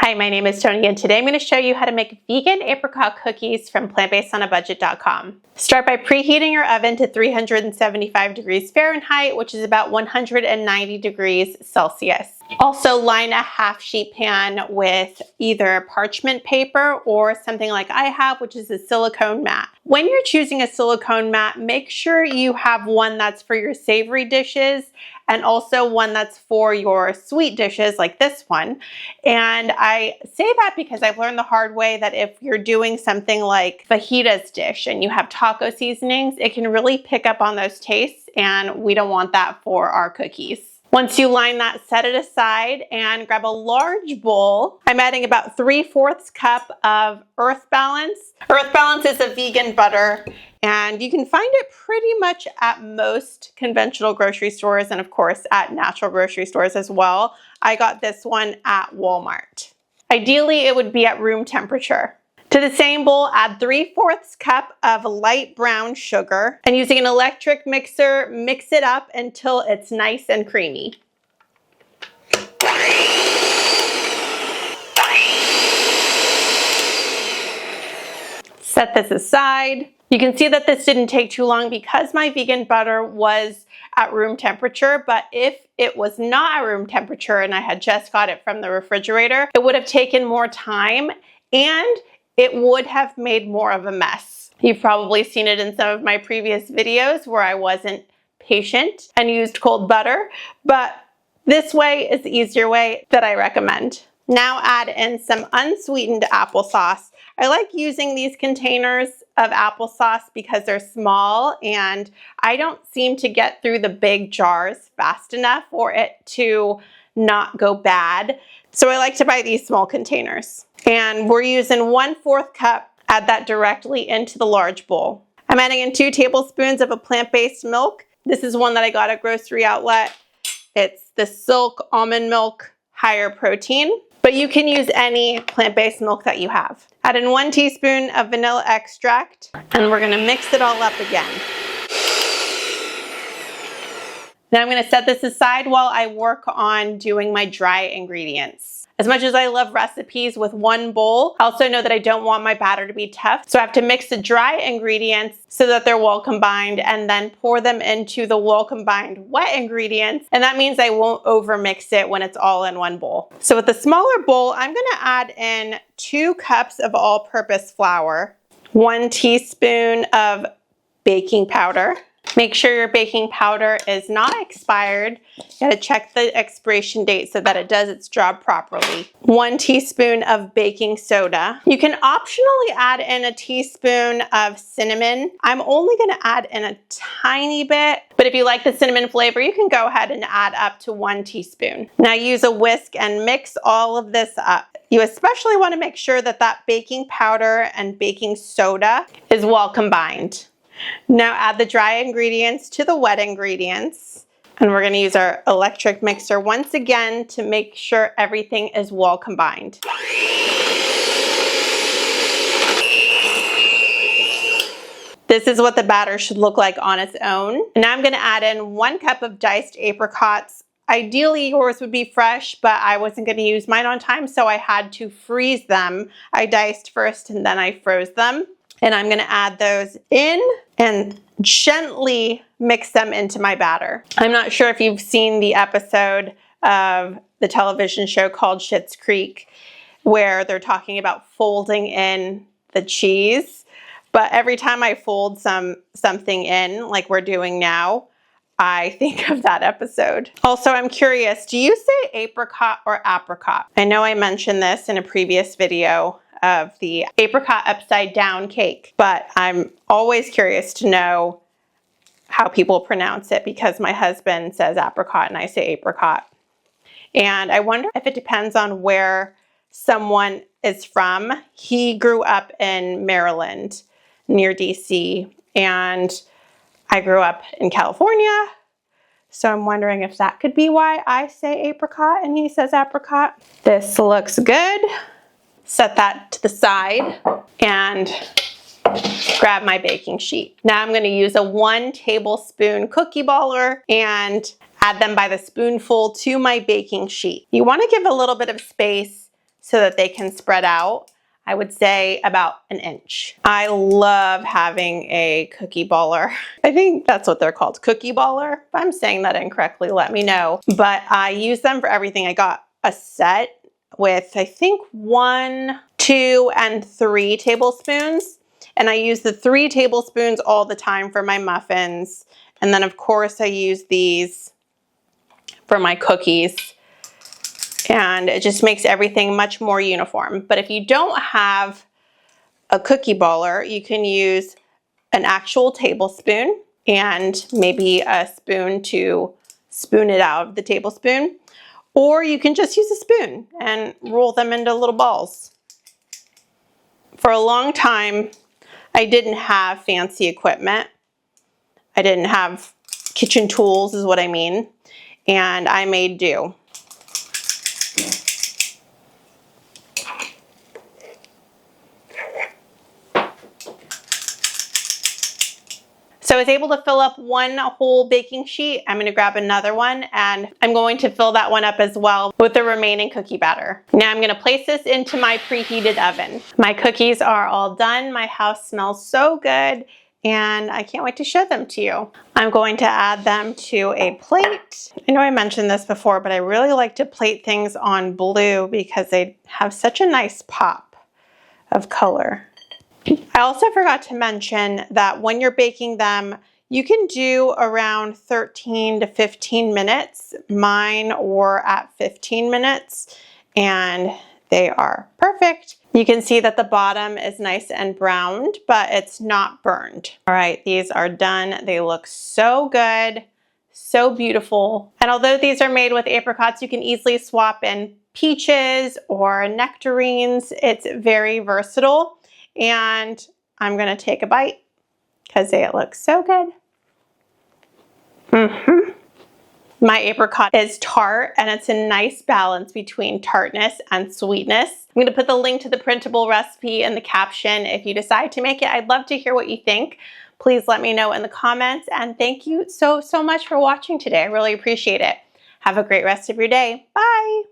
Hi, my name is Tony, and today I'm going to show you how to make vegan apricot cookies from plantbasedonabudget.com. Start by preheating your oven to 375 degrees Fahrenheit, which is about 190 degrees Celsius. Also, line a half sheet pan with either parchment paper or something like I have, which is a silicone mat. When you're choosing a silicone mat, make sure you have one that's for your savory dishes and also one that's for your sweet dishes like this one. And I say that because I've learned the hard way that if you're doing something like fajitas dish and you have taco seasonings, it can really pick up on those tastes, and we don't want that for our cookies. Once you line that, set it aside and grab a large bowl. I'm adding about 3/4 cup of Earth Balance. Earth Balance is a vegan butter, and you can find it pretty much at most conventional grocery stores and of course at natural grocery stores as well. I got this one at Walmart. Ideally, it would be at room temperature. To the same bowl, add 3/4 cup of light brown sugar, and using an electric mixer, mix it up until it's nice and creamy. Set this aside. You can see that this didn't take too long because my vegan butter was at room temperature, but if it was not at room temperature and I had just got it from the refrigerator, it would have taken more time and it would have made more of a mess. You've probably seen it in some of my previous videos where I wasn't patient and used cold butter, but this way is the easier way that I recommend. Now add in some unsweetened applesauce. I like using these containers of applesauce because they're small and I don't seem to get through the big jars fast enough for it to not go bad. So I like to buy these small containers. And we're using 1/4 cup. Add that directly into the large bowl. I'm adding in 2 tablespoons of a plant-based milk. This is one that I got at Grocery Outlet. It's the Silk Almond Milk, higher protein, but you can use any plant-based milk that you have. Add in 1 teaspoon of vanilla extract, and we're gonna mix it all up again. Now I'm gonna set this aside while I work on doing my dry ingredients. As much as I love recipes with one bowl, I also know that I don't want my batter to be tough. So I have to mix the dry ingredients so that they're well combined and then pour them into the well combined wet ingredients. And that means I won't over mix it when it's all in one bowl. So with the smaller bowl, I'm gonna add in 2 cups of all-purpose flour, 1 teaspoon of baking powder. Make sure your baking powder is not expired. You gotta check the expiration date so that it does its job properly. 1 teaspoon of baking soda. You can optionally add in a teaspoon of cinnamon. I'm only gonna add in a tiny bit, but if you like the cinnamon flavor, you can go ahead and add up to 1 teaspoon. Now use a whisk and mix all of this up. You especially wanna make sure that that baking powder and baking soda is well combined. Now add the dry ingredients to the wet ingredients, and we're going to use our electric mixer once again to make sure everything is well combined. This is what the batter should look like on its own. Now I'm going to add in 1 cup of diced apricots. Ideally yours would be fresh, but I wasn't going to use mine on time, so I had to freeze them. I diced first and then I froze them. And I'm gonna add those in and gently mix them into my batter. I'm not sure if you've seen the episode of the television show called Schitt's Creek, where they're talking about folding in the cheese. But every time I fold something in, like we're doing now, I think of that episode. Also, I'm curious, do you say apricot or apricot? I know I mentioned this in a previous video of the apricot upside down cake, but I'm always curious to know how people pronounce it because my husband says apricot and I say apricot. And I wonder if it depends on where someone is from. He grew up in Maryland near DC, and I grew up in California. So I'm wondering if that could be why I say apricot and he says apricot. This looks good. Set that to the side and grab my baking sheet. Now I'm going to use a 1 tablespoon cookie baller and add them by the spoonful to my baking sheet. You want to give a little bit of space so that they can spread out. I would say about an inch. I love having a cookie baller. I think that's what they're called, cookie baller. If I'm saying that incorrectly, let me know. But I use them for everything. I got a set with, I think, 1, 2, and 3 tablespoons. And I use the 3 tablespoons all the time for my muffins. And then of course I use these for my cookies. And it just makes everything much more uniform. But if you don't have a cookie baller, you can use an actual tablespoon and maybe a spoon to spoon it out of the tablespoon. Or you can just use a spoon and roll them into little balls. For a long time, I didn't have fancy equipment. I didn't have kitchen tools is what I mean. And I made do. So I was able to fill up 1 whole baking sheet. I'm going to grab another one and I'm going to fill that one up as well with the remaining cookie batter. Now I'm going to place this into my preheated oven. My cookies are all done. My house smells so good and I can't wait to show them to you. I'm going to add them to a plate. I know I mentioned this before, but I really like to plate things on blue because they have such a nice pop of color. I also forgot to mention that when you're baking them, you can do around 13 to 15 minutes. Mine were at 15 minutes and they are perfect. You can see that the bottom is nice and browned, but it's not burned. All right, these are done. They look so good, so beautiful. And although these are made with apricots, you can easily swap in peaches or nectarines. It's very versatile. And I'm gonna take a bite because it looks so good. My apricot is tart and it's a nice balance between tartness and sweetness. I'm gonna put the link to the printable recipe in the caption. If you decide to make it, I'd love to hear what you think. Please let me know in the comments and thank you so much for watching today. I really appreciate it. Have a great rest of your day. Bye.